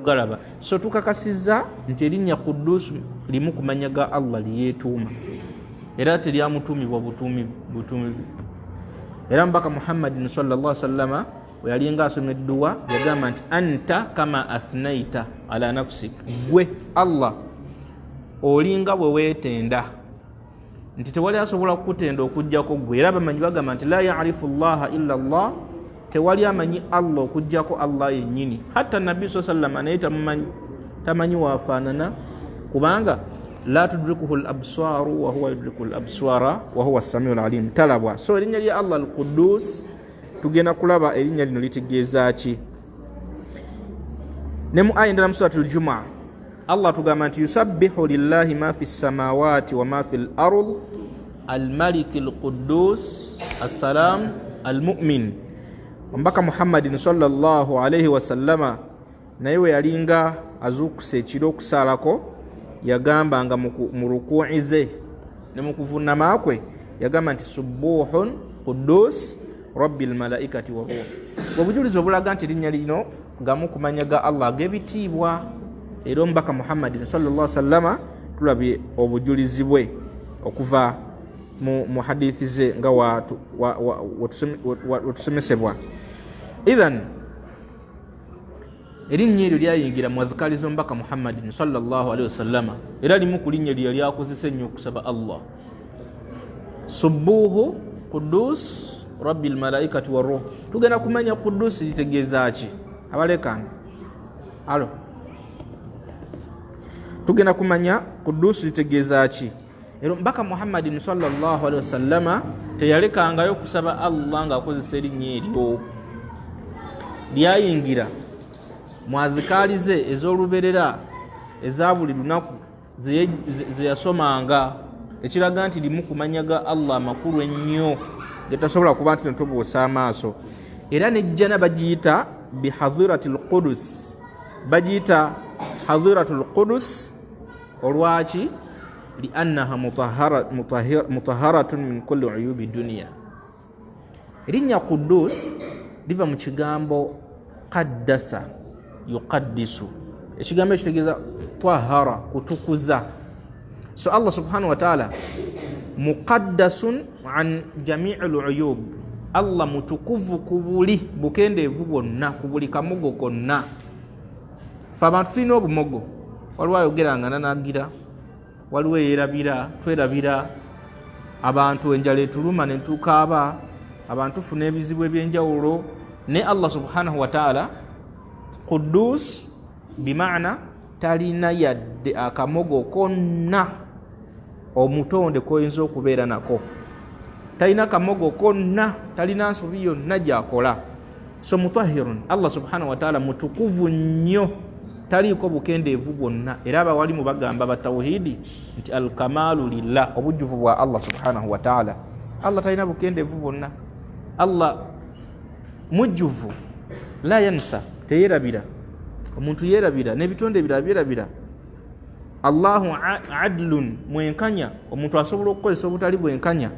kugalaba. So tukakasiza nti erinnya Quddus limu kumanya ga Allah liyetuuma era teryamutuumibwa butuumi. Era mbaka Muhammadin sallallahu alaihi wasallama we yalinga asoma edduwa yagamba nti anta kama athnaita ala nafsik, gwe Allah olinga bwe weetenda nti tewali asobola kukutenda okujjako gwe. Era bamanyi bagamba nti la ya'rifu llaha illa Allah, tewali amanyi Allah okujjako Allah yennyini. Hatta nabbi sallallahu alaihi wasallam naye tamanyi waafaanana kubanga la tudrikuhu al-absaru wa huwa yudriku al-absara wa huwa as-sami'ul alim, talabwa. So erinnya lya Allah al-Quddus tugenda kulaba erinnya lino litegeeza ki. Ne mu aya endala mu suratul Jumu'a Allah tugamba nti yusabbihu lillahi ma fi samawati wa ma fi al-ard al-malik al-Quddus as-salam al-mu'min. Mbaka Muhammadin sallallahu alaihi wasallama naye we yalinga azuukuse ekiro okusalako yagamba nga mu rukuu'i ze ne mu kuvuunama kwe yagamba nti subuhun Quddus rabbil malaikati wa ruh. Obujulizi obulaga nti erinnya lino gamu kumanyaga Allah ag'ebitiibwa. Era omubaka Muhammadin sallallahu alaihi wasallama tulabye obujulizi bwe okuva mu hadithi ze nga watusomesebwa. Idhan erinnya eryo lyayingira mu adhkari z'omubaka Muhammadin sallallahu alaihi wasallama era limu ku linnya lye lyakozesa ennyo okusaba Allah. Subuhu Quddus rabbil malaikati wa ruh. Tugenda kumanya Quddus litegeeza ki? Abalekana alo tugenda kumanya Quddus litegeeza ki. Era mbaka Muhammadin sallallahu alaihi wasallama teyalekangayo kusaba Allah nga akozesa erinnya eryo. Lyayingira mu adhkari ze ez'oluberera eza buli lunaku ze yasomanga, ekiraga nti limu kumanyaga Allah amakulu ennyo getasobola kuba nti ntobuusa amaaso. Era nejjana bagiyita bihadhiratil Qudus, bagiyita hadhiratul Qudus olwaki liannaha mutahharatun min kulli uyubi dunya. Erinnya Quddus liva mu kigambo qaddasa yuqaddisu, ekigambo ekitegeeza twahara, kutukuza. So Allah subhanahu wa ta'ala muqaddasun an jami'il uyub, Allah mutukuvu ku buli bukendeevu bwonna, ku buli kamogo konna. Fe abantu tulina obumogo, waliwo ayogeranga nanagira, waliwo eyerabira, twerabira, abantu enjala etuluma ne tukaaba, abantu tufuna ebizibu ebyenjawulo. Ne Allah subhanahu wa ta'ala Quddus bimaana talina yadde akamogo konna omutonde koyinza okubeera nako, talina kamogo konna, talina nsobi yonna gyakola. So mutahhirun, Allah subhanahu wa ta'ala mutukuvu nnyo, taliiko bukendeevu bwonna. Era abawalimu bagamba batawhidi nti alkamalu lillah, obujjuvu bwa Allah subhanahu wa ta'ala. Allah talina bukendeevu bwonna, Allah mujjuvu, la yansa, teyerabira. Omuntu yerabira n'ebitonde ebirala byerabira. Allahu adlun, mwenkanya, omuntu asobola okukozesa obutali bwenkanya.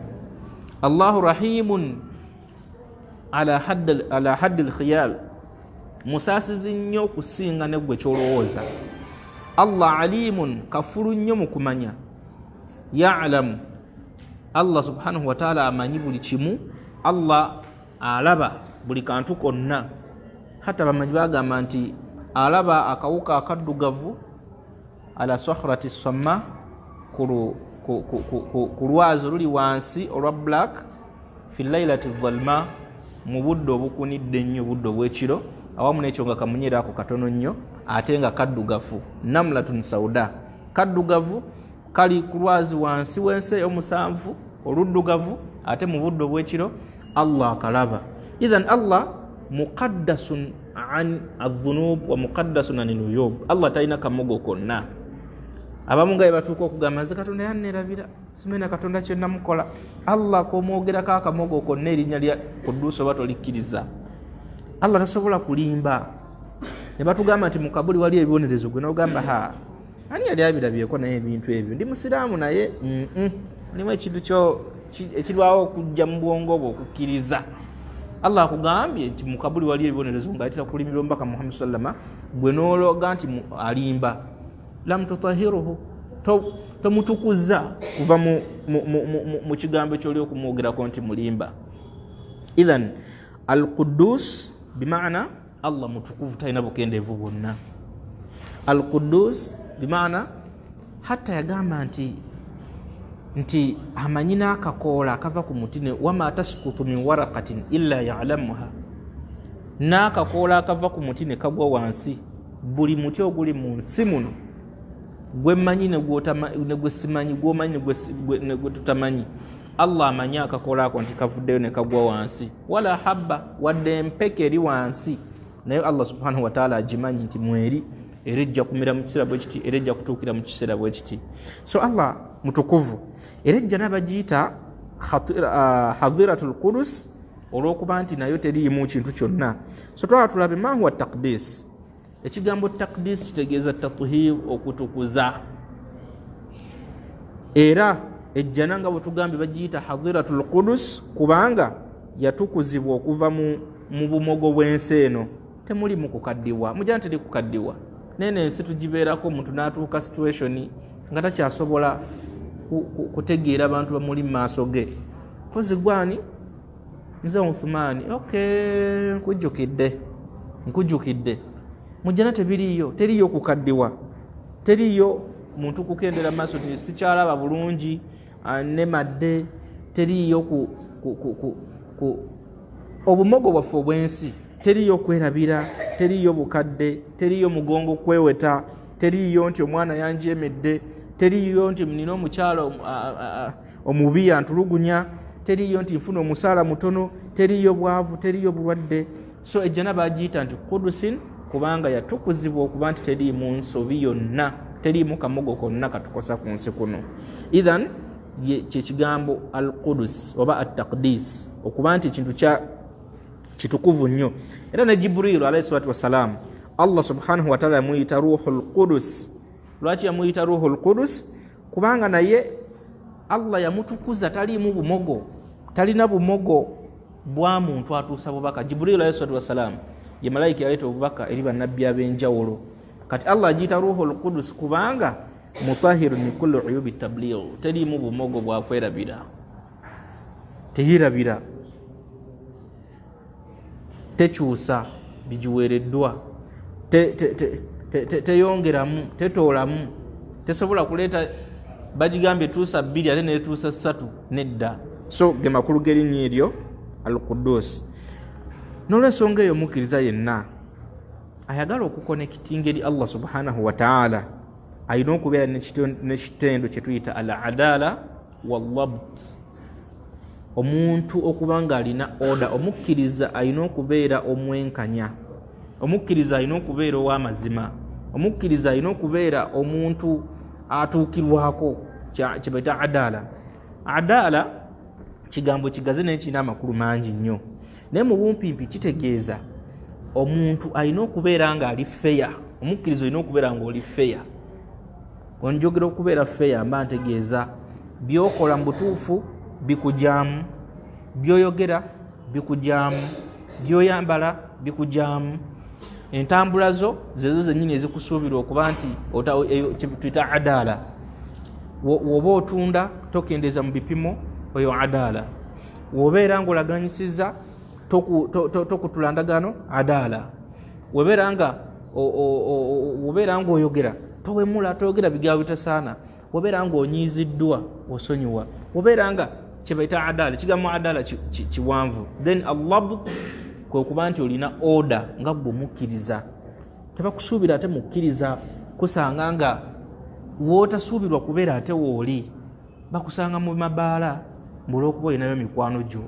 Allahu rahimun ala haddi al-khiyal, musaasizi nnyo okusinga ne gwe kyolowooza. Allah alimun, kafulu nnyo mu kumanya. Ya'lamu, Allah subhanahu wa ta'ala amanyi buli kimu. Allah alaba buli kantu konna. Hatta bamanyi bagamba nti alaba akawuka akaddugavu ala sahrati samma ku lwazi luli wansi olwa black fi lailati dhalma, mu budde obukunidde ennyo, budde obw'ekiro, awamu n'ekyo nga kamunyera ako katono nnyo ate nga kaddugavu. Namlatun sauda, kaddugavu kali ku lwazi wansi w'ensi ey'omusanvu oluddugavu, ate mu budde obw'ekiro Allah akalaba. Idhan Allah muqaddasun an adh-dhunub wa muqaddasun an al-uyub. Allah talina kamogo konna. Abamu nga batuuka okugamba nze Katonda yannerabira, simena Katonda kye namukola. Allah komwogerako akamogo konna erinnya lya Quddus oba tolikkiriza. Allah tasobola kulimba. Ne batugamba nti mu kabuli wali ebibonerezo, gwe n'ogamba ani yali abirabyeko naye ebintu ebyo, ndi musiraamu naye nimu ekintu kyo ekirwawo okujja mu bwongo bwo okukkiriza. Allah akugambye nti mu kabuli wali ebibonerezo ng'ayitira kulimirwa omubaka Muhammad sallama, gwe nologa nti alimba lam tutahiruhu tomutukuza kuva mu kigambo kyoli okumwogerako nti mulimba. Idhan al-Quddus bimaana Allah mutukuvu talina bukendeevu bwonna. Al-Quddus bimaana hatta yagamba nti amanyi n'akakoola akava ku mutine wama tasqutu min waraqatin illa ya'lamuha, n'akakoola akava ku mutine kagwa wansi, buli muti oguli mu nsi muno gwe mmanyi ne gwe simanyi, gw'omanyi ne gwe tutamanyi, Allah amanyi akakoola ako nti kavuddeyo ne kagwa wansi. Wala habba, wadde empeke eri wansi naye Allah subhanahu wa ta'ala agimanyi nti mweri era ejja kumera mu kiseera bwe kiti, era ejja kutuukira mu kiseera bwe kiti. So Allah mutukuvu era ejja n'abagiyita hadhiratul qudus olw'okuba nti nayo teriimu kintu kyonna. So twala tulabe ma huwa taqdis. Ekigambo taqdis kitegeeza tathhir, okutukuza. Era ejja nanga bwe tugambye bagiyita hadhiratul qudus kubanga yatukuzibwa okuva mu bumogo bw'ensi eno. Temuli mu kukaddiwa, mujana teri kukaddiwa. Nene ensi tugibeerako omuntu n'atuuka situation nga takyasobola kutegeera abantu bamuli mu maaso ge. Kozi gwani? Nze Uthmani. Okay, nkujjukidde. Mujana tebiriyo, teriyo kukaddiwa. Teriyo muntu kukendera maaso nti sikyalaba bulungi, nemadde. Teriyo obumogo bwaffe obw'ensi. Teriyo kwerabira, teriyo bukadde, teriyo mugongo kweweta, teriyo nti omwana yanjeemedde, teriyo nti nina omukyalo omubi antulugunya, teriyo nti nfuna omusaala mutono, teriyo bwavu, teriyo bulwadde. So ejjana bagiyita nti Qudusin kubanga yatukuzibwa okuba nti teriimu nsobi yonna, teriimu kamogo konna katukosa ku nsi kuno. Idhan kyekigambo al-Qudus oba at-Taqdis, okuba nti kintu kitukuvu nnyo. Era ne Jibril alayhi salatu wassalam Allah subhanahu wa ta'ala yamuyita Ruhul Qudus. Lwaki yamuyita Ruhul Qudus? Kubanga naye Allah yamutukuza, taliimu bumogo, talina bumogo bwa muntu atuusa bubaka. Jibril alayhi salatu wassalam ye malayika yaleeta obubaka eri bannabbi ab'enjawulo. Kati Allah agiyita Ruhul Qudus kubanga mutahhirun min kulli uyubi tabligh, taliimu bumogo bwa kwerabira, teyirabira, tekyusa bijiweereddwa, teyongeramu, tetoolamu, tesobola kuleeta bagigambye tuusa 2 ate netuusa 3 nedda. So ge makulu g'erinnya eryo al-Quddus. N'olwensonga eyo mukkiriza yenna ayagala okukonekitinga eri Allah subhanahu wa ta'ala ayina okubeera n'ekitendo kye tuyita al-adala wal-dhabt. Omuntu okuba nga alina oda, omukkiriza alina okubeera omwenkanya, omukkiriza alina okubeera ow'amazima, omukkiriza alina okubeera omuntu atuukirwako, kye bayita adala. Adala kigambo kigazi naye kirina amakulu mangi nnyo, naye mu bumpimpi kitegeeza omuntu alina okubeera nga ali feya. Omukkiriza alina okubeera nga oli feya. Onjogera okubeera feya mba ntegeeza byokola mu butuufu bikujaamu, byoyogera bikujaamu, byoyambala bikujaamu, entambula zo zezo zennyini ezikusuubirwa okuba nti tuyita adala. Woba otunda tokendeeza mu bipimo, oyo adala. Wobeera nga olaganyisiza tokutula ndagano, adala. Wobeera nga oyogera towemula, toyogera bigambo bitasaana. Wobeera nga onyiiziddwa osonyiwa. Wobeera nga kye bayita adala, ekigambo adala kiwanvu. Then Allah kwe kuba nti olina oda nga gwe mukkiriza. Tebakusuubira ate mukkiriza kusanga nga wootasuubirwa kubeera ate wooli. Bakusanga mu mabaala mbulookuba olinayo mikwano gyo,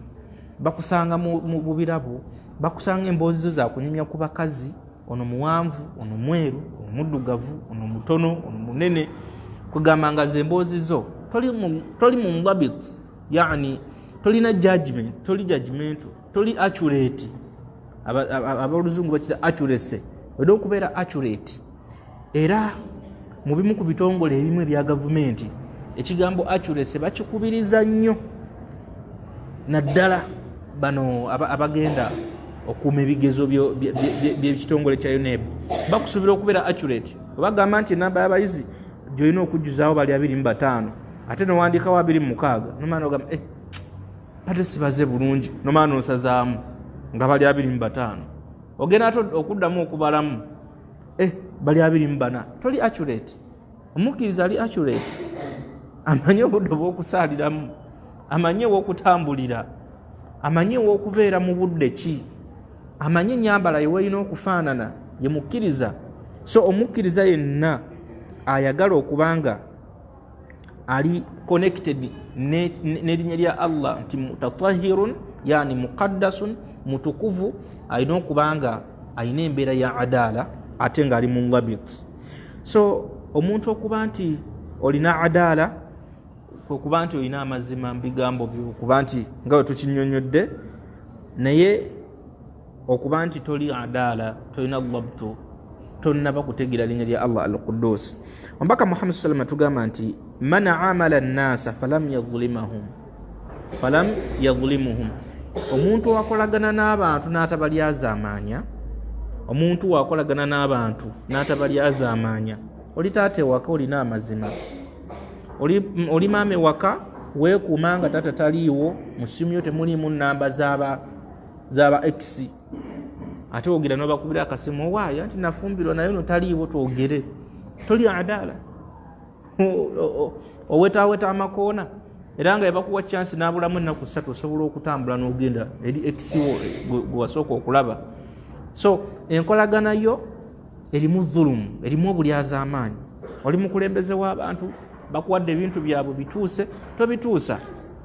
bakusanga mu birabu, bakusanga emboozi zo zakunyumya ku bakazi, ono muwanvu, ono mweru, ono muddugavu, ono mutono, ono munene. Kugamba nga ze emboozi zo toli mu mudabit, yani tolina judgment, toli accurate. Abaluzungu bakita accuracy, olina okubeera accurate. Era mu bimu ku bitongole ebimu ebya gavumenti ekigambo accuracy bakikubiriza nnyo, naddala bano abagenda okuuma ebigezo by'ekitongole kya UNEB bakusuubira okubeera accurate. Bagamba nti enamba y'abayizi gy'olina okujjuzaawo bali 25 ate nowandiikawo 26 nomala nogamba ate sibaze bulungi nomala nosazaamu nga bali 25 ogenda ate okuddamu okubalamu bali 24 toli accurate. Omukkiriza ali accurate, amanye obudde bw'okusaaliramu, amanye ew'okutambulira, amanye ew'okubeera mu budde ki, amanye ennyambala yeweerina okufaanana, ye mukkiriza. So omukkiriza yenna ayagala okubanga ali connected n'erinnya lya Allah nti mutatahhirun, yani muqaddasun, mutukuvu, alina okubanga alina embeera ya adaala ate ng'ali munlabit. So omuntu okuba nti olina adaala okuba nti olina amazima mu bigambo byo, okuba nti nga bwe tukinyonyodde, naye okuba nti toli adaala, tolina dhabtu, tonnaba kutegeera linnya lya Allah al-Quddus. Omubaka Muhammad sallallahu alaihi wasallam tugamba nti man amala an-nasa falam yadhlimuhum, omuntu wakolagana n'abantu n'atabalyazaamaanya, omuntu wakolagana n'abantu n'atabalyazaamaanya, oli taata ewaka olina amazima, oli maama ewaka weekuuma nga taata taliiwo, mu ssimu yo temuliimu nnamba z'aba X, ate ogera n'obakubira akasimu owaayo nti nafumbirwa naye no taliiwo, twogere. Toli adaala, owetaaweta amakoona, era nga yabakuwa chance n'abulamu ennaku 3 osobola okutambula n'ogenda eri X gwe wasooka okulaba. So enkolagana yo erimu dhulumu, erimu obulyazaamaanyi. Oli mukulembeze w'abantu, bakuwadde ebintu byabwe bituuse, tobituusa,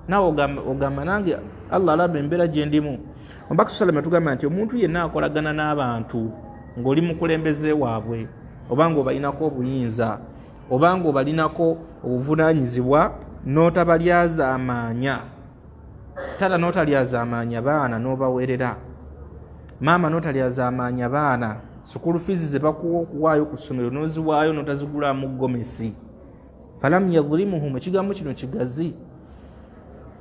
naawe ogamba nange Allah alaba embeera gye ndimu. Omubaka salama tugamba nti omuntu yenna akolagana n'abantu ng'oli mukulembeze waabwe, obanga obalinako obuyinza, obanga obalinako obuvunaanyizibwa, n'otabalyazaamaanya, tata n'otalyazaamaanya baana n'obaweerera, maama n'otalyazaamaanya baana, sukulu fiizi ze bakuwa okuwaayo ku ssomero n'oziwaayo n'otazigulamu gomesi. Falam yadhlimuhum, ekigambo kino kigazi.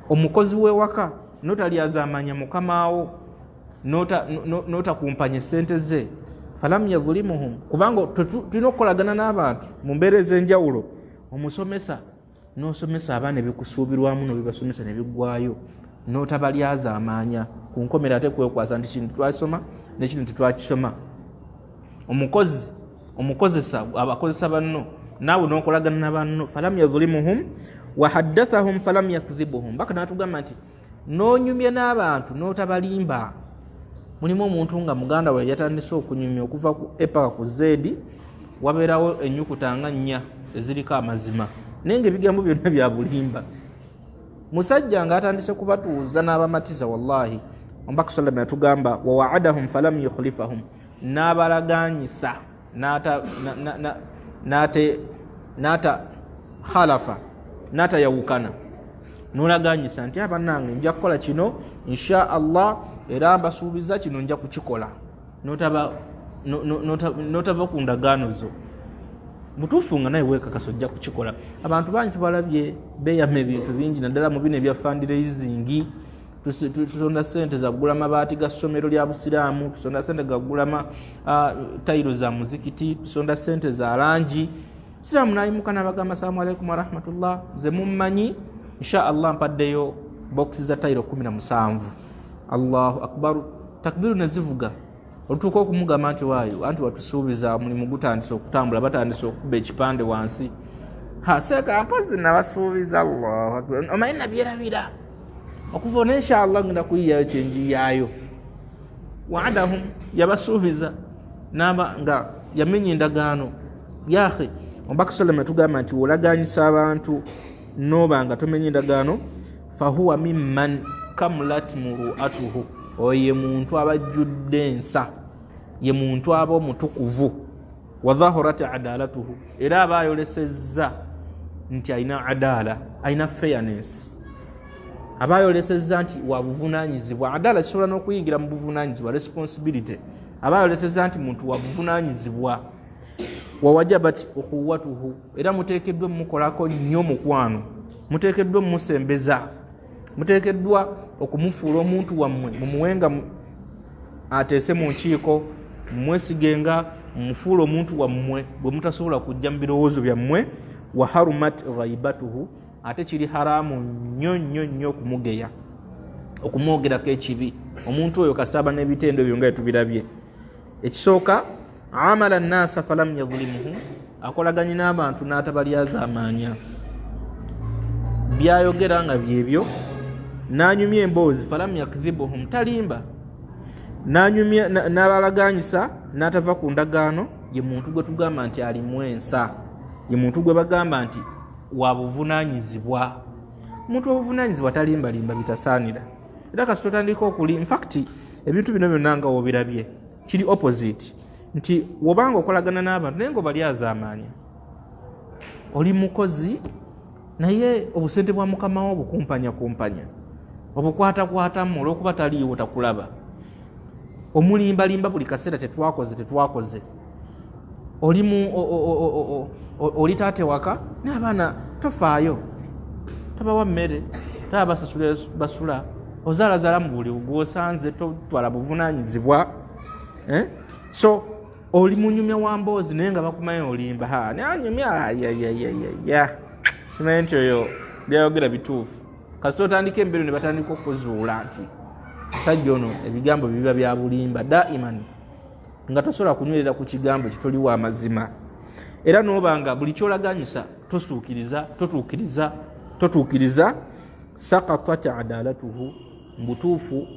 Omukozi w'ewaka n'otalyazaamaanya mukamaawo, n'otakumpanya sente ze, falam yadhlimuhum, kubanga tulina okukolagana n'abantu mu mbeera ez'enjawulo. Omusomesa n'osomesa abaana ebikusuubirwamu n'obibasomesa ne biggwaayo, n'otabalyazaamaanya, ku nkomera ate kwekwasa nti kino twasoma n'ekino tetwakisoma. Omukozesa abakozesa banno, naawe n'okolagana na banno, falam yadhlimuhum wa haddathahum falam yakdhibuhum. Baka natugamba nti n'onyumya n'abantu n'otabalimba. Mulimu omuntu nga muganda we yatandise okunyumya okuva ku A paka ku Z, wabeerawo ennyukuta nga 4 eziriko amazima, naye ng'ebigambo byonna bya bulimba. Musajja ng'atandise kubatuuza n'abamatiza, wallahi Omubaka sallallahu alaihi wasallam yatugamba wa wa'adahum falam yukhlifahum, n'abalaganyisa n'ata khalafa, n'atayawukana, n'olaganyisa nti abannange nja kukola kino insha Allah, era mbasuubiza kino nja kukikola, n'otava ku ndagaano zo. Mutuufu nga naye weekakasa ojja kukikola. Abantu bangi tubalabye beeyama ebintu bingi, naddala mu bino ebya fundraising. Tusonda sente za kugula mabaati ga ssomero lya Busiraamu, tusonda sente za kugula tayiro za muzikiti, tusonda sente za langi. Siraamu n'ayimuka n'abagamba assalamu alaikum wa rahmatullah, ze mummanyi insha Allah mpaddeyo boxi za tayiro 17. Allahu akbar, takbiru nezivuga. Olutuuka okumugamba nti waayo anti watusuubiza mulimu gutandise okutambula, batandise okukuba ekipande wansi. Seeka mpozi nabasuubiza, Allahu akbar, omanyi nabyerabira okuva insha Allah ngenda kuyiyayo kyenjiyaayo. Waadahum, yabasuubiza naba nga yamenya endagaano. Yaakhe Omubaka sallallahu tugamba nti olaganyisa abantu noba nga tomenya endagaano, fahuwa mimman kamulat muru'atuhu, oye muntu abajjudde ensa, ye muntu aba omutukuvu, wa dhahurat adalatuhu, era aba ayolesezza nti alina adaala, alina fairness, aba ayolesezza nti wa buvunaanyizibwa. Adaala kisobola n'okuyingira mu buvunaanyizibwa, responsibility, aba ayolesezza nti muntu wa buvunaanyizibwa. Wa wajabat ukhuwatuhu, era muteekeddwa mukolako nnyo mukwano, muteekeddwa musembeza, muteekeddwa okumufuula omuntu wammwe, mumuwenga ateese mu nkiiko mwesigenga mumufuula omuntu wammwe bwe mutasobola kujja mu birowoozo byammwe. Wa harumat ghaibatuhu, ate kiri haramu nnyo nnyo nnyo okumugeya, okumwogerako ekibi omuntu oyo kasaba n'ebitendo ebyo nga tubirabye. Ekisooka amala nnaasa falam yadhlimuhu, akolaganye n'abantu n'atabalyaza amaanya, byayogera nga byebyo. N'anyumya emboozi falam yakdhibuhum, talimba. N'anyumya n'abalaganyisa n'atava ku ndagaano, ye muntu gwe tugamba nti alimu ensa, ye muntu gwe bagamba nti wabuvunaanyizibwa. Omuntu wabuvunaanyizibwa talimbalimba bitasaanira. Era kasi totandika okuli, in fact ebintu bino byonna nga wobirabye kiri opposite, nti wobanga okolagana n'abantu naye ng'obalyaza amaanya, oli mukozi naye obusente bwa mukama wo bukumpanya obukwatakwatamu olw'okuba taliiwo takulaba. Omulimbalimba buli kaseera tetwakoze. Oli taate waka n'abaana tofaayo, tabawa mmere, tabasasula basula, ozaalazaala mu buli gwosanze, totwala buvunaanyizibwa. So oli munyumya wa mboozi naye nga bakumayo olimba nanyumya simanyi nti oyo byayogera bituufu. Kasi totandika embeero ne batandika okuzuula nti sajja ono ebigambo biba bya bulimba daiman, nga tosobola kunywerera ku kigambo kitoliwo amazima. Era n'obanga buli kyolaganyisa totuukiriza saqatat adalatuhu, mbutuufu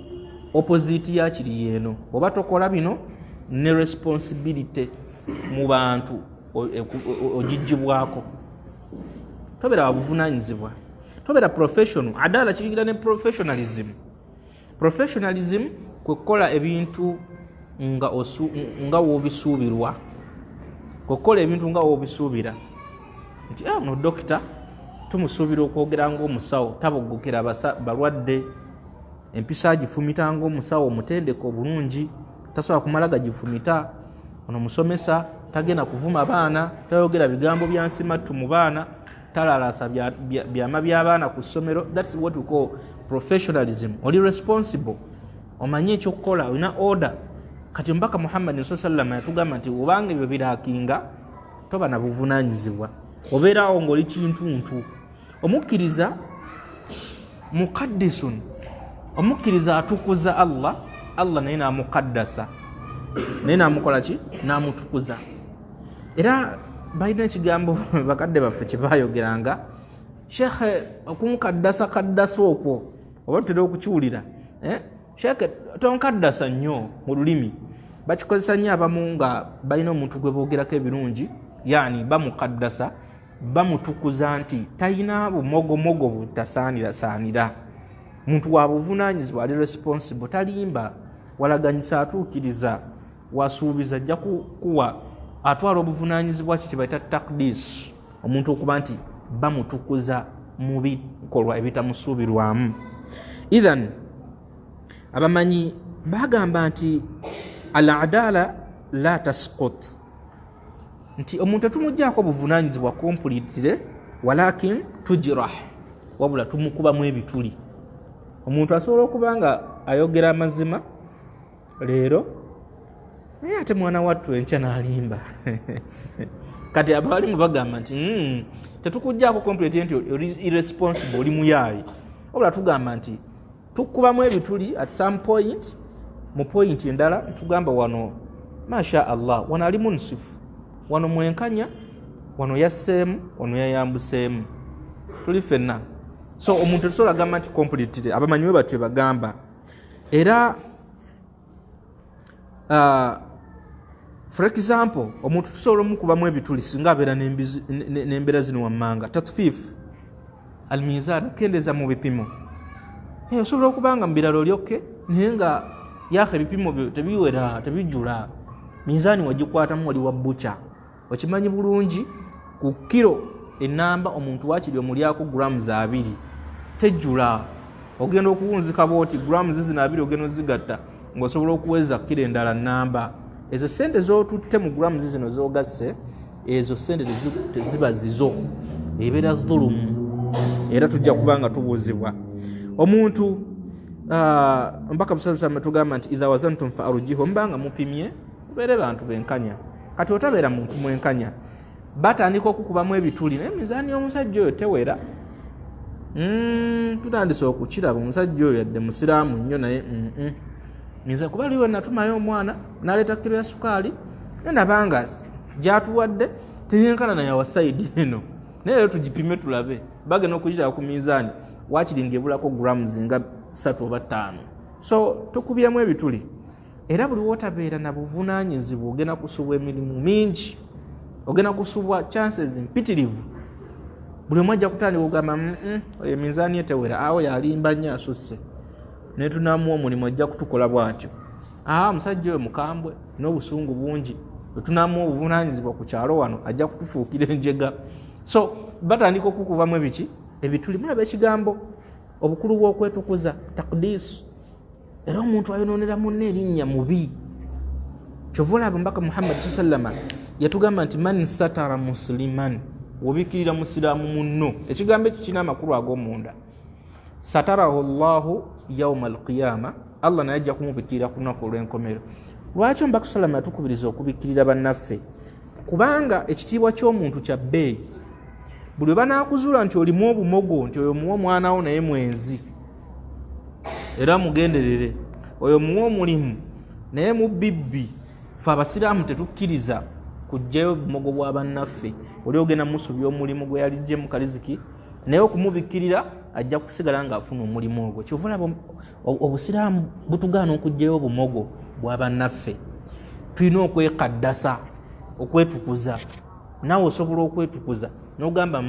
opposite ya kiri yeeno. Oba tokola bino ne responsibility mu bantu ogijjibwako, tobeera wabuvunaanyizibwa, tobeera professional. Adala kirigira ne professionalism kwe kukola ebintu nga woobisuubirwa, kwekola ebintu nga woobisuubira nti ono dokita tumusuubira okwogera ng'omusawo, taboggokera balwadde, empisa agifumita ng'omusawo omutendeke obulungi, tasobola kumala gagifumita. Ono musomesa tagenda kuvuma baana, tayogera bigambo bya nsimattu mu baana, talalasa byama by'abaana ku ssomero. That's what we call professionalism. Oli responsible, omanyi ekyokukola, olina order. Kati mbaka Muhammad sallallahu yatugamba nti obanga ebyo birakinga toba na buvunaanyizibwa, obeerawo ng'oli kintuntu. Omukkiriza mukaddisun, omukkiriza atukuza Allah naye namukaddasa, naye namukola ki? Namutukuza. Era balina ekigambo bakadde baffe kye baayogeranga, shekhe okunkaddasa okwo oba tutera okukiwulira, shekhe tonkaddasa nnyo mu lulimi. Bakikozesa nnyo abamu nga balina omuntu gwe boogerako ebirungi, yani bamukaddasa, bamutukuza nti talina bumogomogo butasaanirasaanira, muntu wa buvunaanyizibwa, ali responsible, talimba, walaganyisa, atuukiriza, wasuubiza, ajja kuwa, atwala obuvunaanyizibwa kye bayita takdis, omuntu okuba nti bamutukuza mu bikolwa ebitamusuubirwamu. Idhan abamanyi bagamba nti al-adala la tasqut, nti omuntu tumuggyako obuvunaanyizibwa kompulitire, walakin tujirah, wabula tumukubamu ebituli. Omuntu asobola okuba nga ayogera amazima leero naye ate mwana wattu enkya n'alimba. Kati abalimu bagamba nti tetukuggyako kompulitire nti irresponsible, oli muyaayi, wabula tugamba nti tukubamu ebituli at some point, mu point endala tugamba wano masha Allah, wano ali munsifu, wano mwenkanya, wano yasseemu, wano yayambuseemu, tuli ffenna. So omuntu tusobola gamba nti kompulitire, abamanyiwe batwe bagamba. Era for example omuntu tusobola omukubamu ebituli singa abeera n'embeera zino wammanga, tatfif almizan, kendeza mu bipimo. Osobola okubanga mu biralo lyokke naye nga yaka ebipimo byo tebiwera, tebijjula, mizaani wagikwatamu wali wa bbuca, okimanyi bulungi. Ku kiro enamba omuntu wakiri omulyako grams 2 tejjula, ogenda okuwunzika booti grams 2 ogenda ozigatta ng'osobola okuweza kiro endala namba. Ezo sente z'otutte mu grams zino z'ogasse, ezo sente teziba zizo, ebeera dhulumu, era tujja kubanga tubuuzibwa. Omuntu mpaka musala tugamba nti idha wazantum fa arujihu, mbanga mupimye mubeere bantu benkanya. Kati otabeera muntu mwenkanya batandika okukubamu ebituli naye mizaani y'omusajja oyo tewera. Tutandise okukiraba omusajja oyo yadde musiraamu nnyo naye miza kuba liwe natumayo omwana n'aleeta kiro ya sukaali nendabanga gyatuwadde teyenkana naye wa sayidi eno, naye leero tugipime tulabe bagenda okugitaba ku mizaani waakiri ng'ebulako grams nga 3 oba 5. So tukubyemu ebituli era buli wotabeera na buvunaanyizibwa ogenda kusubwa emirimu mingi, ogenda kusubwa chances mpitirivu. Buli omu ajja kutandika okugamba emizaani etewera awo yalimba nnyo asusse naye tunamuwa omulimu ajja kutukola bw'atyo. Omusajja oyo mukambwe n'obusungu bungi, tunamuwa obuvunaanyizibwa ku kyalo wano ajja kutufuukira enjega. So batandika okukubamu ebiki ebituli. Mulaba ekigambo obukulu bw'okwetukuza takdis, era omuntu ayonoonera munne erinnya mubi. Kyova olaba mbaka Muhammad sallama yatugamba nti man satara musliman, wobikirira musiraamu munno. Ekigambo ekyo kirina amakulu ag'omunda. Satarahu Allahu yawma alqiyama, Allah naye ajja kumubikirira ku lunaku olw'enkomero. Lwaki mbaka sallama yatukubiriza okubikirira bannaffe? Kubanga ekitiibwa ky'omuntu kya bbeeyi. Buli banaakuzuula nti olimu obumogo, nti oyo muwa omwana wo naye mwenzi, era mugenderere, oyo muwa omulimu naye mubibbi, fe abasiraamu tetukkiriza kujjayo obumogo bwa bannaffe. Oli ogenda musubya omulimu gwe yalijjemu kaliziki, naye okumubikkirira ajja kusigala ng'afuna omulimu ogwo. Kyova olaba obusiraamu butugaana okujjayo obumogo bwa bannaffe. Tulina okwekaddasa, okwetukuza. Naawe osobola okwetukuza n'ogamba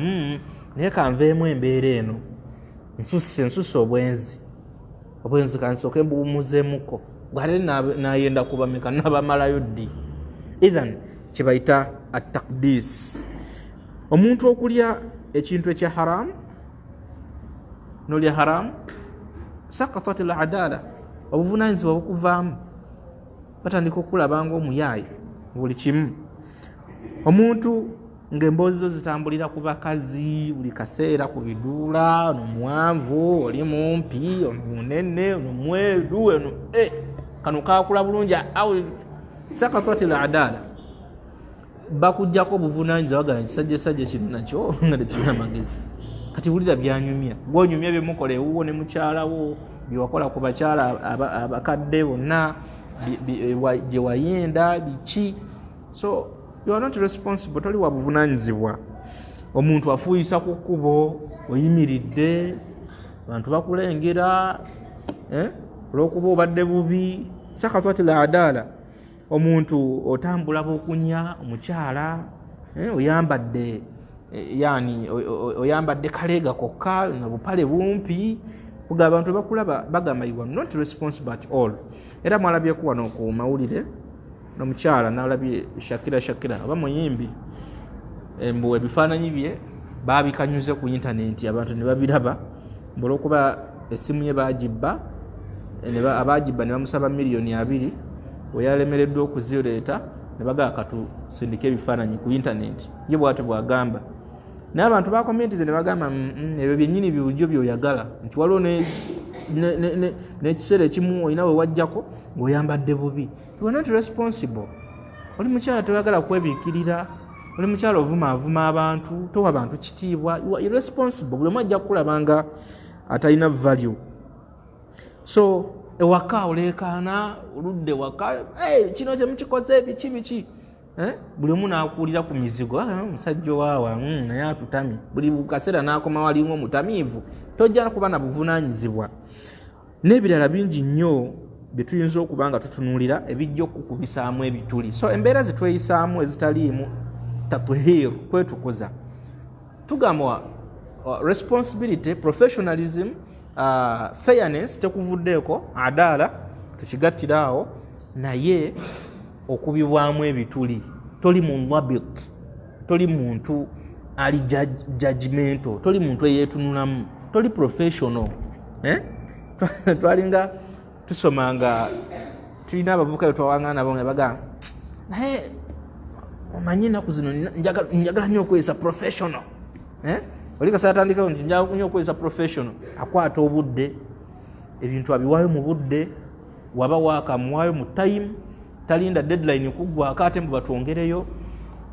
naye kanveemu embeera eno, nsusse obwenzi kansooke mbuwumuzeemuko, gwate nayenda kubameka nabamalayo ddi. Ithan kyebayita atakdis, omuntu okulya ekintu ekya haramu n'olya haramu, sakatat al adala, obuvunaanyizibwa bukuvaamu, batandika okulaba ng'omuyaayi buli kimu. Omuntu ng'emboozi zo zitambulira ku bakazi buli kaseera, ku biduula, ono muwanvu, oli mumpi, ono munene, ono mweru, ono kano kaakula bulungi, sakatat al adala, bakujjako obuvunaanyizibwa bagamba ekisajjasajja kino nakyo nga tekirina magezi. Kati wulira byanyumya, gwonyumya byemukola ewuwo ne mukyalawo, byewakola ku bakyala abakadde bonna, gye wayenda biki. So you are not responsible, toli wa buvunaanyizibwa. Omuntu afuuyisa ku kkubo, oyimiridde, abantu bakulengera, olw'okuba obadde bubi, sakatat al adala. Omuntu otambula b'okunya, omukyala oyambadde oyambadde kaleega kokka na bupale bumpi, kuga abantu bakulaba bagamba you are not responsible at all. Era mwalabyeku wano ku mawulire n'omukyala n'alabye Shakira aba muyimbi, mbu ebifaananyi bye baabikanyuze ku intaneti, abantu ne babiraba, olw'okuba essimu ye baagibba, abaagibba ne bamusaba $2,000,000 we yalemereddwa okuzireeta, ne bagala katusindike ebifaananyi ku intaneti, ye bw'atyo bw'agamba. Naye abantu bakomenti ze ne bagamba ebyo byennyini biwujjo by'oyagala, nti waliwo n'ekiseera ekimu olina we wajjako ng'oyambadde bubi. You are not responsible. Oli mukyala toyagala kwebiikirira, oli mukyala ovumaavuma abantu, towa abantu kitiibwa. You are irresponsible. Buli omu ajja kukulaba nga atalina value. So ewaka oleekaana, oludde waka, kino kyemukikoze biki. Buli omu n'akuulira ku mizigo, omusajja owaawa naye atutamye. Buli kaseera n'akoma walimu omutamiivu. Tojja kuba na buvunaanyizibwa. N'ebirala bingi nnyo bye tuyinza okuba nga tutunuulira ebijja okukubisaamu ebituli. So embeera zetweyisaamu ezitaliimu tathiir, kwetukuza, tugamba responsibility, professionalism, fairness tekuvuddeeko, adaala tukigattiraawo, naye okubibwamu ebituli. Toli munwabit, toli muntu ali judgmental, toli muntu eyeetunulamu, toli professional. Twalinga tusomanga, tulina abavubuka betwawaŋŋana nabo nga bagamba naye omanyi ennaku zino njagala nnyo okweyisa professional. Oli kaseera atandikawo nti njagala nnyo okweyisa professional, akwata obudde ebintu abiwaayo mu budde, waba waakamuwaayo mu time, talinda deadline kuggwako ate mbu batwongereyo.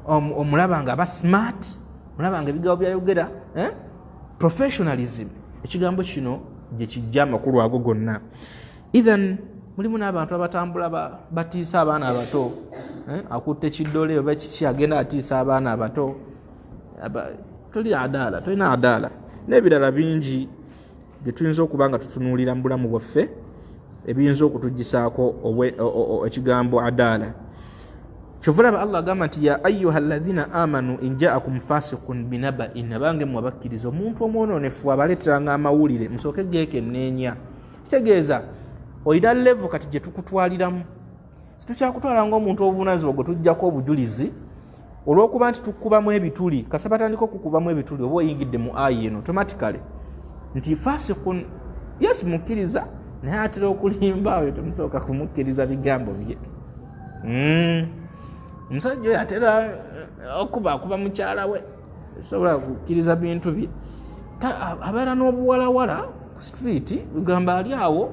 Omulaba nga aba smart, omulaba nga ebigambo byayogera professionalism. Ekigambo kino gye kijja amakulu ago gonna. Ithan mulimu n'abantu abatambula batiisa abaana abato, akutte kiddole oba kiki agenda atiisa abaana abato. Tolina adaala n'ebirala bingi bye tuyinza okuba nga tutunuulira mu bulamu bwaffe ebiyinza okutugisaako ekigambo adaala. Kyovulaba Allah agamba nti ya ayyuha alladhina amanu in ja'akum fasiqun binaba'in, abange mmwe abakkiriza omuntu omwonoonefu abaleeteranga amawulire musooke geekenneenya. Kitegeeza oyina level kati gye tukutwaliramu, situkyakutwala ng'omuntu obuvunaanyizibwa gwe tujjako obujulizi olw'okuba nti tukubamu ebituli. Kasa batandika okukubamu ebituli oba oyingidde mu ayi eno automatically nti fasiqun, yes mukkiriza, naye atera okulimba oyo temusooka kumukkiriza bigambo bye. Omusajja oyo atera okuba mukyala we, sobola kukkiriza bintu bye. Abeera n'obuwalawala ku street, ugamba ali awo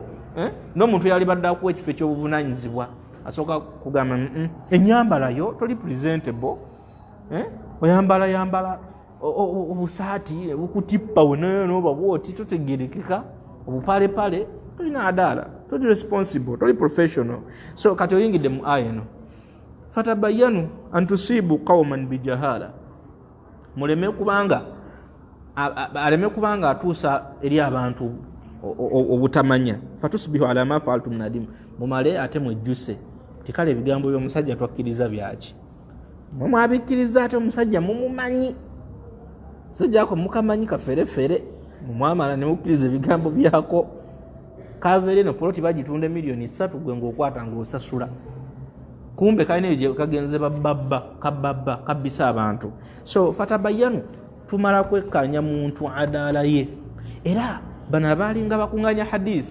n'omuntu yali badde akuwa ekifo ekyobuvunaanyizibwa asooka kugamba ennyambalayo toli presentable, oyambala obusaati bukutippa n'oba bwoti totegerekeka, obupalepale, tolina adaala, toli responsible, toli professional. So kati oyingidde mu aya eno, fatabayanu antusibu qauman bijahala, muleme kubanga atuusa eri abantu obutamanya. Fatusbihu ala ma fa'altum nadim, mumale ate mwejjuse tikale ebigambo by'omusajja twakkiriza byaki, mwabikkiriza ate omusajja mumumanyi, musajja ako mukamanyi kaferefere, mumwamala ne mukkiriza ebigambo byako. Kavere no poloti bagitunda miliyoni 3 gwe ng'okwata ng'osasula, kumbe kalina ebyo kagenze kababba kabisa abantu. So fatabayanu, tumala kwekkaanya muntu adaala ye. Era bano abaalinga bakuŋŋaanya hadith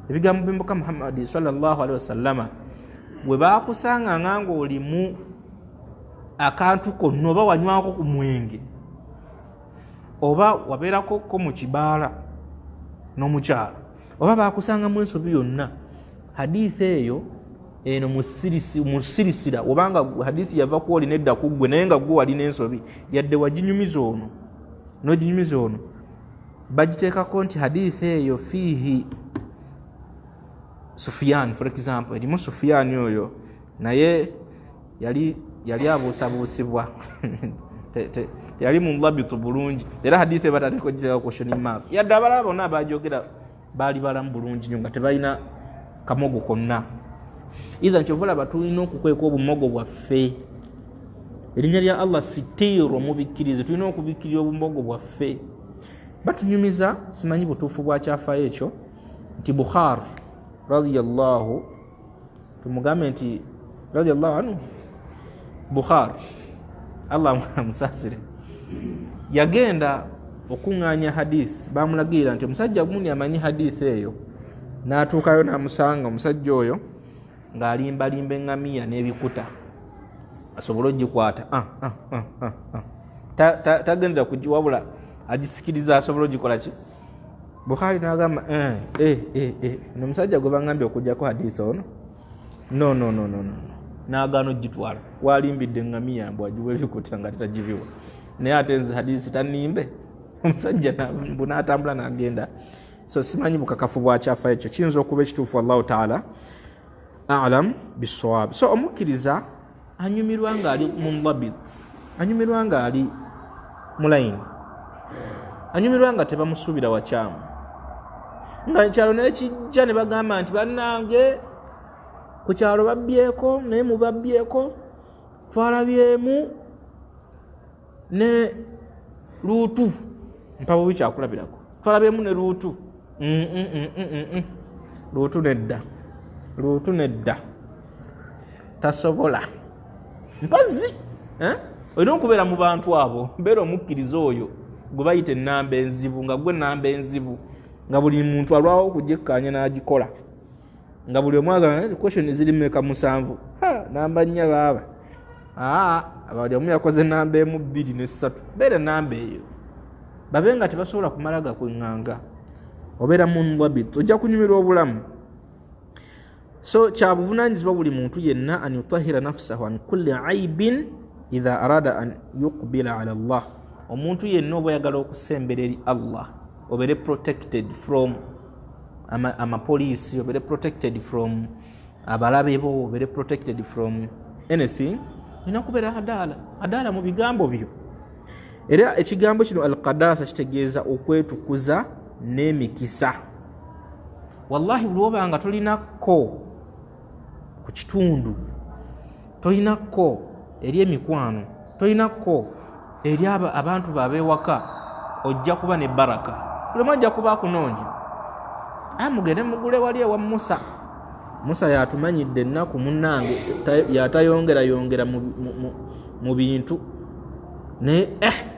ebigambo by'Omubaka Muhammad sallallahu alaihi wasallama, bwe baakusanga nga olimu akantu konna, oba wanywako ku mwenge, oba wabeerako ko mu kibaala n'omukyalo, oba baakusangamu ensobi yonna, hadith eyo eno musirisira, obanga hadith yava ku oli nedda ku ggwe naye nga ggwe walina ensobi, yadde waginyumiza ono n'oginyumiza ono, bagiteekako nti hadith eyo fiihi Sufyan, for example, erimu Sufyan oyo naye yali abuusabuusibwa yali mulabitu bulungi, era hadith batateeko giteeka question mark, yadde abalala bonna abajogera baali balamu bulungi nnyo nga tebalina kamogo konna. Ithan kyovulaba tulina okukweka obumogo bwaffe. Erinnya lya Allah sitiiru mubikkirize, tulina okubikkirira obumogo bwaffe. Batunyumiza, simanyi butuufu bwa kyafayo ekyo, nti Bukhari radiyallahu, tumugambe nti radiyallahu anhu, Bukhari Allah amusaasire, yagenda okuŋŋaanya hadith, bamulagirira nti omusajja gundi amanyi hadith eyo, n'atuukayo n'amusanga omusajja oyo ng'alimbalimba eŋŋamiya n'ebikuta asobole ogikwata. Tagendera kugiwabula agisikiriza asobole ogikola ki. Bukhari n'agamba omusajja gwe baŋŋambye okugjako hadith ono, no, n'agaana ogitwala, walimbidde eŋŋamiya mbw agiwa ebikuta nga tetagibiwa, naye ate nze hadith tanimbe. Omusajja mbu n'atambula n'agenda. So simanyi bukakafu bwa kyafa ekyo, kiyinza okuba ekituufu, Allahu taala a'lam bisawab. So omukkiriza anyumirwa ng'ali munlabit, anyumirwa ng'ali mulayini, anyumirwa nga tebamusuubira wakyamu, nga kyalo naye kijja ne bagamba nti bannange ku kyalo babbyeko, naye mubabbyeko, twalabyemu ne Luutu, mpawo bikyakulabirako, twalabyemu ne Luutu. Luutu nedda tasobola, mpazi olina okubeera mu bantu abo, mbeera omukkiriza oyo gwe bayita ennamba enzibu, nga gwe ennamba enzibu, nga buli muntu alwawo okugikkaanya n'agikola, nga buli omu agamba question ziri mmeka 7, namba 4 baaba, abali omu yakoze namba 1, 2 ne 3, beera ennamba eyo, babe nga tebasobola kumala gakweŋŋanga. obeera munḍabit ojja kunyumirwa obulamu. So kyabuvunanyizibwa buli muntu yenna an yutahira nafsahu an kulli aibin idha arada an yuqbila ala Allah. Omuntu yenna oba oyagala okusembera eri Allah obeere protected from amapoliisi, obeere protected from abalabe bo, obeere protected from anything, olina kubeera adaala mu bigambo byo. Era ekigambo kino al-qadasa kitegeeza okwetukuza n'emikisa. Wallahi buli obanga tolinako ku kitundu, tolinako eri emikwano, tolinako eri abantu babewaka, ojja kuba ne baraka. Buli omu ajja kuba akunoonya. Mugende mugule wali ewa Musa yatumanyidde ennaku munnange yatayongera mu bintu ne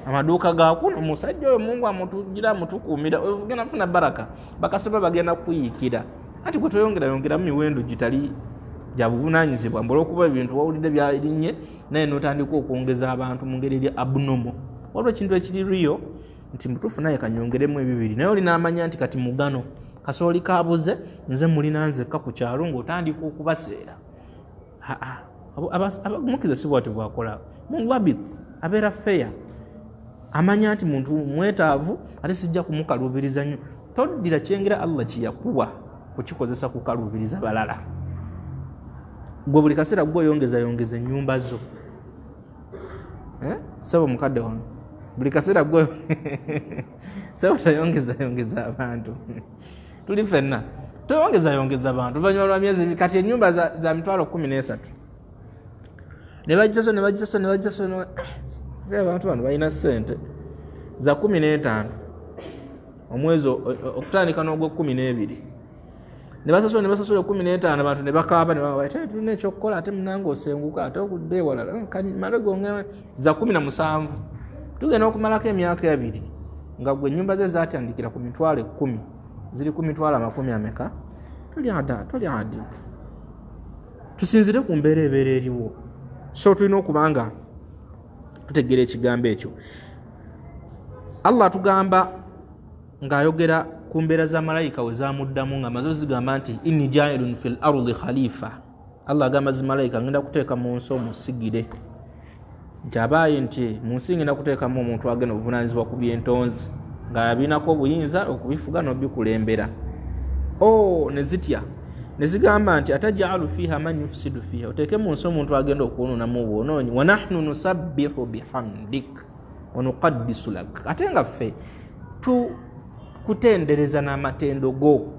amaduuka gakuno musajja oyo Mungu amutugira amutukuumira ogenda kufuna baraka, bakasitoma bagenda kuyiikira. Ati gwe toyongera mu miwendo gitali gya buvunanyizibwa, mbola okuba ebintu wawulidde byalinnye naye n'otandika okwongeza abantu mu ngeri eri abnormal. Waliwo ekintu ekiri riyo nti mutuufu naye kanyongeremu ebibiri, naye olina amanya nti kati mugano kasooli kabuze nze mulina nzekka ku kyalo ng'otandika okubaseera. Abamukiza si bwatyo bwakola. Munlabit abeera feya, amanya nti muntu mwetaavu ate sijja kumukaluubiriza nnyo. Toddira kyengera Allah kyeyakuwa kukikozesa kukaluubiriza balala. Gwe buli kaseera gweyongeza ennyumba zo. Sebo mukadde wange, buli kaseera gwe sebo tayongeza abantu. Tuli fenna toyongeza abantu oluvannyuma lwa myezi kati ennyumba za mitwalo 13 ne bagisaso abantu bano balina ssente za 15 omwezi okutandika n'ogw12 ne basasola 15 abantu ne bakaaba ne baba tulina ekyokukola ate munange osenguka ate okudde ewalala male gongera za 17 tugenda okumalako emyaka 2 nga gwe ennyumba ze zatandikira ku mitwalo 10 ziri ku mitwalo 10 toli adi. Tusinzire ku mbeera ebeera eriwo. So tulina okubanga tutegeera ekigambo ekyo. Allah tugamba ng'ayogera ku mbeera za malayika we zamuddamu nga mazo zigamba nti inni jailun fil ardi khalifa. Allah agamba zi malayika ngenda kuteeka mu nsi omusigire. Nti abaaye nti mu nsi ngenda kuteekamu omuntu agenda obuvunaanyizibwa ku by'entonzi ng'abinako obuyinza okubifuga n'obikulembera. Ne zitya ne zigamba nti atajalu fiha man yufsidu fiha, oteeke mu nsi omuntu agenda okwononamu obwonoonyi. Wa nahnu nusabbihu bihamdik wa nuqaddisu lak, ate nga ffe tukutendereza n'amatendo go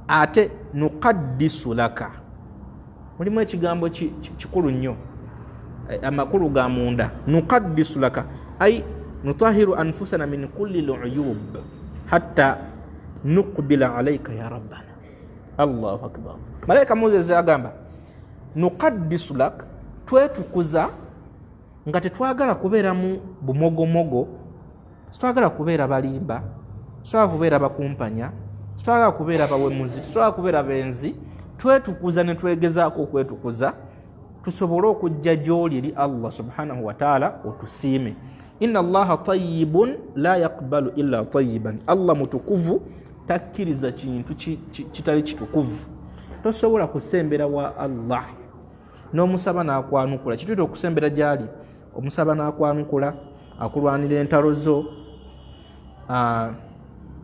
ate nuqaddisu laka. Mulimu ekigambo kikulu nnyo, amakulu ga munda. Nuqaddisu laka ay nutahiru anfusana min kulli l'uyub hatta nuqbila alayka ya rabbana. Allahu akbar. Malaika Moses agamba nuqaddisu lak, twetukuza nga tetwagala kubeera mu bumogomogo, twagala kubeera balimba, twagala kubeera bakumpanya, twagala kubeera bawemuzi, twagala kubeera benzi. Twetukuza ne twegezaako okwetukuza tusobole okujja gy'oli eri Allah subhanahu wa ta'ala otusiime. Inna Allaha tayyibun la yaqbalu illa tayyiban. Allah mutukuvu takkiriza kintu kitali kitukuvu. Tosobola kusembera wa Allah n'omusaba n'akwanukula. Kituyita okusembera gy'ali, omusaba n'akwanukula, akulwanira entalo zo,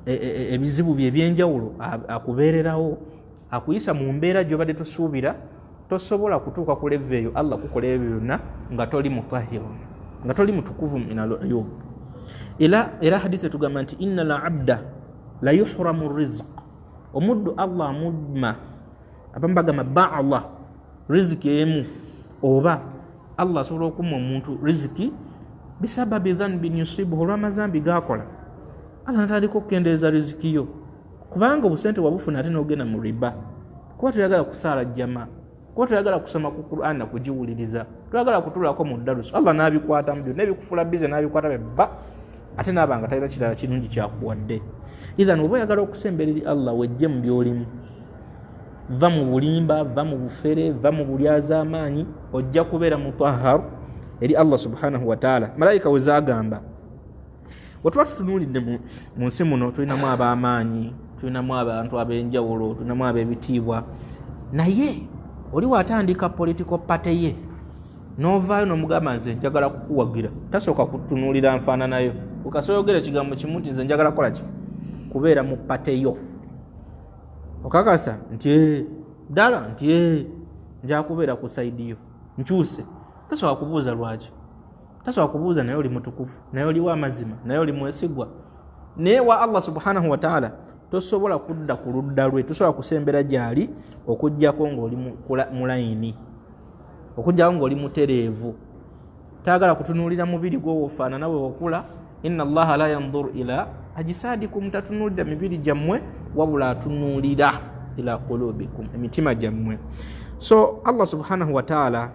ebizibu bye ebyenjawulo akubeererawo, akuyisa mu mbeera gy'obadde tosuubira. Tosobola kutuuka ku level eyo Allah kukola ebyo byonna nga toli mutahhirun, nga toli mutukuvu minal uyub. Era hadisi etugamba nti inna la abda la yuhramu rizq, omuddu Allah amudma, abamu bagamba ba'allah riziki emu, oba Allah asobola okumma omuntu riziki bisababi dhanbin yusibuhu, olw'amazambi gakola. Allah natandika okukendeeza riziki yo, kubanga obusente wabufuna ate n'ogenda mu riba. Kuba tuyagala kusaala jama, kuba tuyagala kusoma ku Qur'an na kugiwuliriza, tuyagala kutuulako mu darusu, Allah n'abikwata mu byo, n'ebikufula bize n'abikwata bebba, ate n'abanga talina kirala kirungi kyakuwadde. Idhan oba oyagala okusembera eri Allah wejje mu byolimu, va mu bulimba, va mu bufere, va mu bulyazaamaanyi, ojja kubeera mutahharu eri Allah subhanahu wa ta'ala. Malayika we zagamba, bwe tuba tutunuulidde mu nsi muno tulinamu ab'amaanyi, tulinamu abantu ab'enjawulo, tulinamu ab'ebitiibwa, naye oli watandika political party ye n'ovaayo n'omugamba nze njagala kukuwagira, tasooka kutunuulira nfaananayo. Ukasoyogera ekigambo kimu nti nze njagala kukola ki? Kubeera mu party yo. Okakasa nti ddala nti nja kubeera ku saidi yo, nkyuse. Tasooka kubuuza lwaki. Tasooka kubuuza naye oli mutukuvu, naye oli w'amazima, naye oli mwesigwa. Naye wa Allah subhanahu wa ta'ala tosobola kudda ku ludda lwe, tosobola kusembera gyali okujjako ng'oli mu layini, okujjako ng'oli mutereevu. Taagala kutunuulira mubiri gwo wofaanana bwe wakula. Inna Allaha la yanzuru ila ajisadikum, tatunuulira mibiri gyammwe wabula atunuulira ila qulubikum, emitima gyammwe. So Allah subhanahu wa ta'ala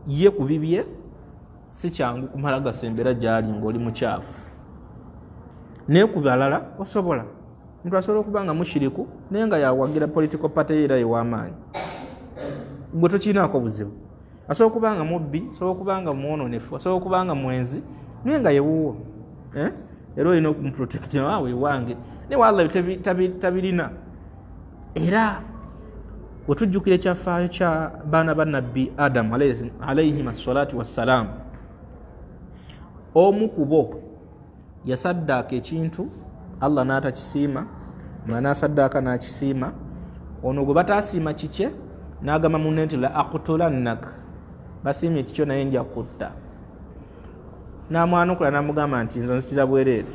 ye ku bibye si kyangu kumala gasembera gyali ng'oli mukyafu. Naye ku balala osobola. Omuntu asobola okuba nga mushiriku naye nga yawagira political party era ew'amaanyi, gwe tokinaako buzibu. Asobola okuba nga mubbi, asobola okuba nga mwononefu, asobola okuba nga mwenzi, naye nga yewuwo. Era olina okumuprotecta, waawe wange. Naye Allah tabirina. Era wetujjukira ekyafaayo kya baana ba nabbi Adamu alayhim assalatu wassalamu, omu ku bo yasaddaaka ekintu Allah n'atakisiima, n'asaddaaka n'akisiima. Ono gwe bataasiima kikye n'agamba munne nti la aqtulannak, basiimye ekikyo naye nja kutta. N'amwanukula n'amugamba nti nze nzitira bwereere,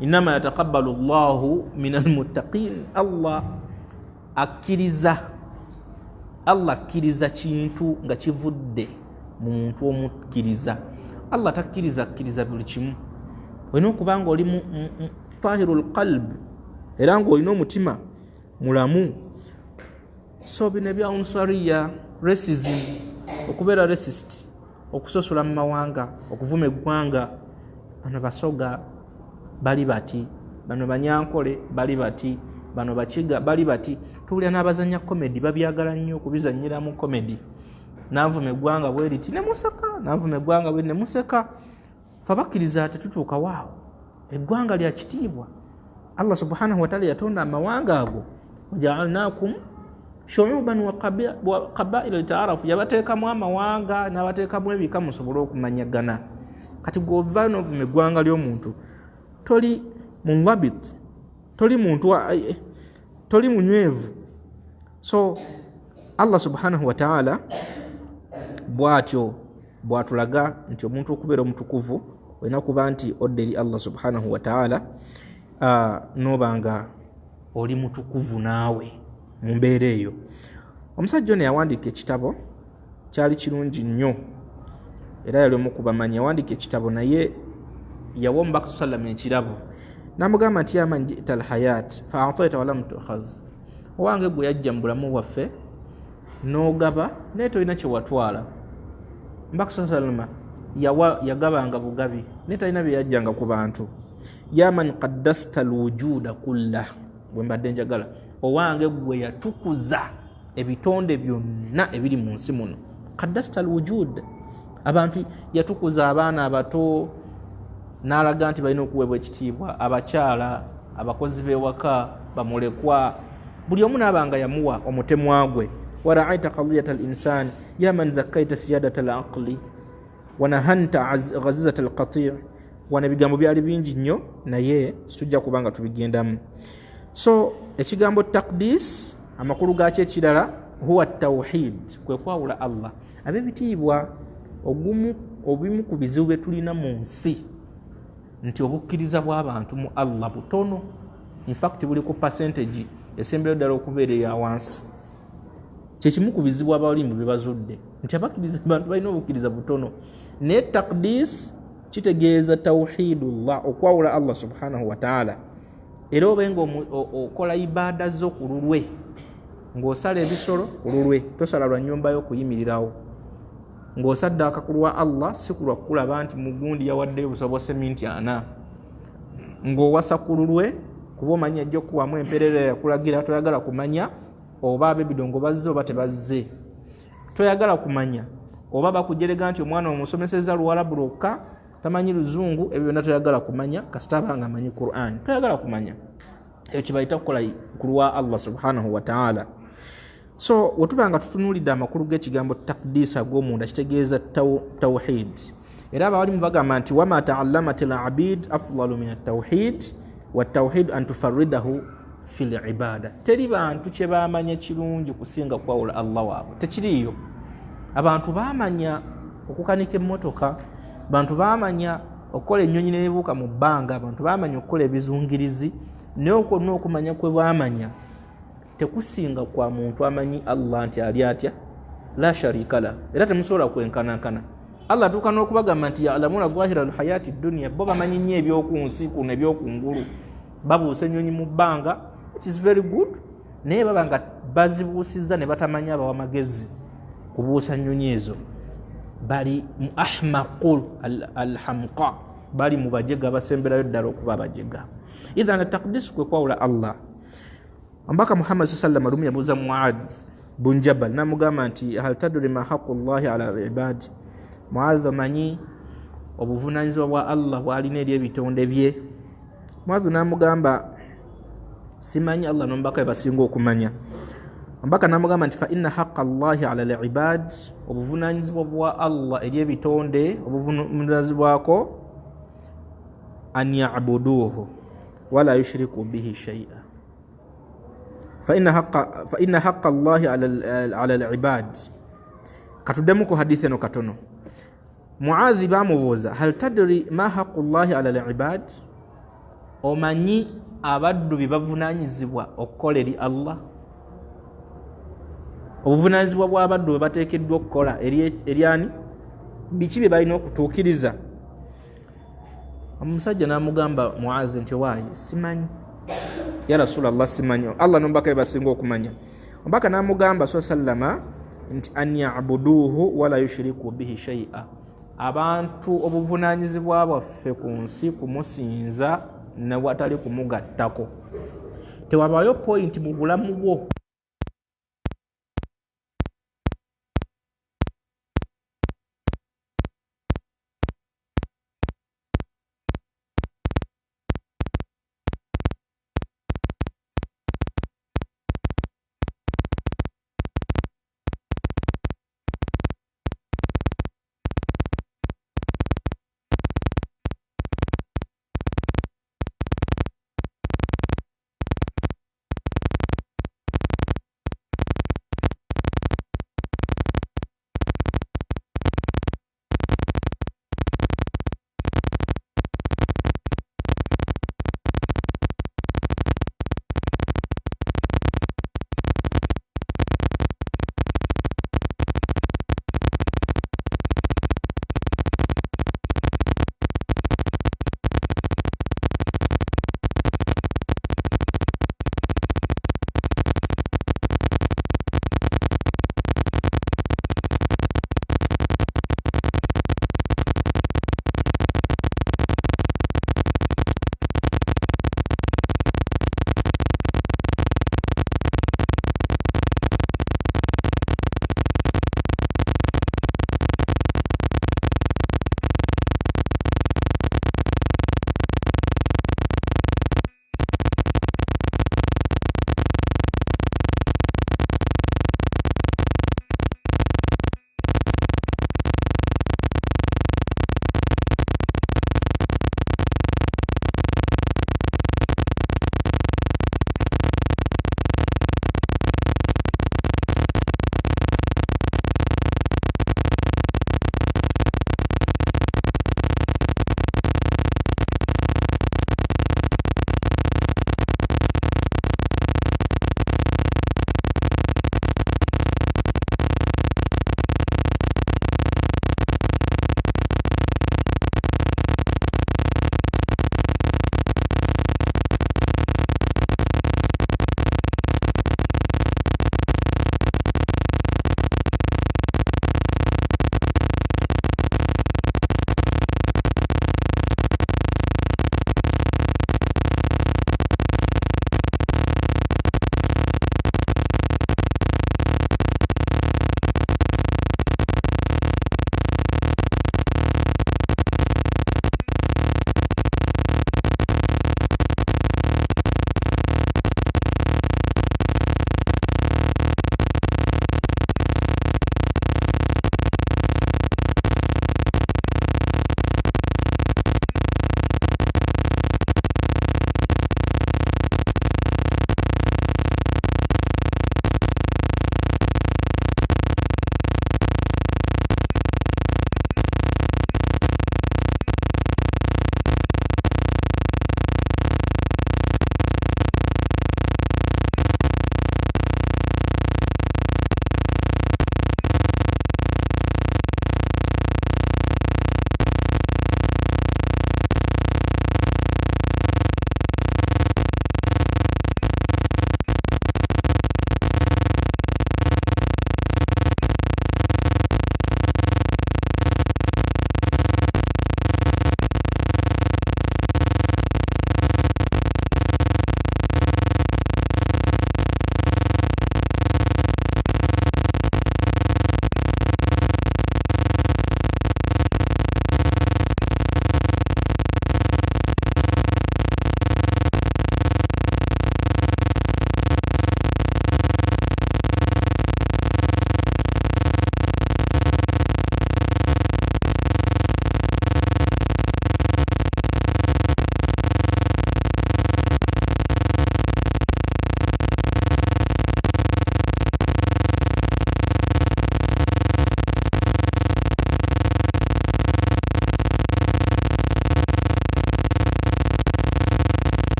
innama yataqabbalu Allahu minal muttaqin. Allah akkiriza kintu nga kivudde mu muntu omukkiriza. Allah takkiriza buli kimu. Olina okuba nga oli tahirul qalb era ng'olina omutima mulamu. So bino ebya unsariya, racism, okubeera racist, okusosola mu mawanga, okuvuma eggwanga, bano basoga bali bati, bano banyankole bali bati, bano bakiga bali bati. Tuwulira n'abazannya komedi babyagala nnyo okubizannyira mu komedi. Nanvuma eggwanga bwe riti ne museka, nanvuma eggwanga bwe ne museka. Fa bakkiriza ati tutuuka waawo, eggwanga lya kitiibwa. Allah subhanahu wa ta'ala yatonda amawanga ago, waja'alnakum shu'uban wa qabaila litaarafu, yabateekamu amawanga n'abateekamu ebika musobole okumanyagana. Kati gw'ovaayo n'ovuma eggwanga ly'omuntu, toli munwabit, toli muntu toli munywevu. So Allah subhanahu wa ta'ala bw'atyo bw'atulaga nti omuntu okubeera omutukuvu olina kuba nti odda eri Allah subhanahu wa ta'ala, n'obanga oli mutukuvu naawe mu mbeera eyo. Omusajja ono yawandiika ekitabo, kyali kirungi nnyo era yali omu ku bamanyi. Yawandiika ekitabo naye yawa omubaka sallam ekirabo, n'amugamba nti yaman ji'ta alhayat fa a'tayta wa lam tu'khadh, owange gwe yajja mu bulamu bwaffe n'ogaba naye tolina kye watwala. Omubaka sallam yagabanga bugabi naye talina bye yajjanga ku bantu. Yaman qaddasta alwujuda kullah, bwe mbadde njagala, owange gwe yatukuza ebitonde byonna ebiri mu nsi muno. Qaddasta alwujud, abantu yatukuza abaana abato n'alaga nti balina okuweebwa ekitiibwa, abakyala, abakozi b'ewaka, bamulekwa, buli omu n'abanga yamuwa omutemwa gwe. Wara'aita qadiyata al-insan ya man zakkaita siyadata al-aqli wa nahanta ghazizata al-qati'. Wana ebigambo byali bingi nnyo naye situjja kubanga tubigendamu. So ekigambo taqdis amakulu gaakyo ekirala huwa tawhid, kwe kwawula Allah. Ab'ebitiibwa obumu ku bizibu bye tulina mu nsi nti obukkiriza bw'abantu mu Allah butono. In fact buli ku percentage esembera ddala okubeera eya wansi. Kyekimu ku bizibu abalimbu bye bazudde nti abakkiriza abantu balina obukkiriza butono. Naye taqdis kitegeeza tawhidullah, okwawula Allah subhanahu wa ta'ala. Era obenga okola ibaada zo ku lulwe, ng'osala ebisolo ku lulwe, tosala lwa nnyumba yo kuyimirirawo. Ng'osaddaaka ku lwa Allah, si ku lwa kulaba nti mugundi yawaddeyo busobose minti 4. Ng'owasa ku lulwe kuba omanyi ejja okuwamu empeerera yakulagira, toyagala kumanya oba ab'ebidongo bazze oba tebazze. Toyagala kumanya oba bakujerega nti omwana omusomeseza Luwarabu lwokka, tamanyi Luzungu, ebyo byonna toyagala kumanya kasita abanga amanyi Qur'an. Toyagala kumanya. ekyo kibayita kukola kulwa Allah subhanahu wa ta'ala. So wetubanga tutunulidde amakulu g'ekigambo takdisa ag'omunda kitegeeza tawhid, era abawalimu bagamba nti wama ta'allamat al-abid afdalu min at-tawhid wat-tawhid an tufarridahu fil ibada. Teri bantu kye bamanya kirungi kusinga kwawula Allah waabwe, tekiriyo. Abantu bamanya okukanika emmotoka, abantu bamanya okukola ennyonyi n'ebuuka mu bbanga, abantu bamanya okukola ebizungirizi, naye okwonna okumanya kwe bamanya tekusinga kwa muntu amanyi Allah nti ali atya la sharika la, era temusobola kwenkanankana. Allah atuuka n'okubagamba nti ya'lamuna dhahira al-hayati dunya, bo bamanyi nnyo ebyokunsi kuno ebyokungulu, babuusa ennyonyi mu bbanga, which is very good, naye baba nga bazibuusizza ne batamanya abawa magezi kubuusa nnyonyi ezo, bali mu ahmaqul alhamqa, bali mu bajega basemberayo ddala okuba abajega. Idhan at-taqdis kwe kwawula Allah. Ambaka Muhammad sallallahu alaihi wasallam yabuuza Muadh bin Jabal namugamba nti hal tadri ma haqqullahi ala al-ibad. Muadh amanyi obuvunaanyizibwa bwa Allah bwalina eri ebitonde bye. Muadh namugamba simanyi, Allah nombaka basinga okumanya. Ambaka namugamba nti fa inna haqqallahi ala al-ibad, obuvunaanyizibwa bwa Allah eri ebitonde obuvunaanyizibwako an ya'buduhu wala yushriku bihi shay'a. فإن حق الله على العباد. Katudemu ku hadithi eno katono. Muadhi bamubuuza hal tadri ma haqqu llahi ala al-ibad, omanyi abaddu bibavunanyizibwa okukola eri Allah, obuvunanyizibwa bw'abaddu bwe bateekeddwa okukola eri ani, biki bye balina okutuukiriza? Omusajja n'amugamba Muadhi nti waayi simanyi ya Rasulallah, simanyi. Allah nombaka basinga okumanya. Ombaka namugamba sallama nti an ya'buduhu wala yushriku bihi shay'a, abantu obuvunanyizibwa bwaffe ku nsi kumusinza ne watali kumugattako. Tewabayo point mu bulamu bwo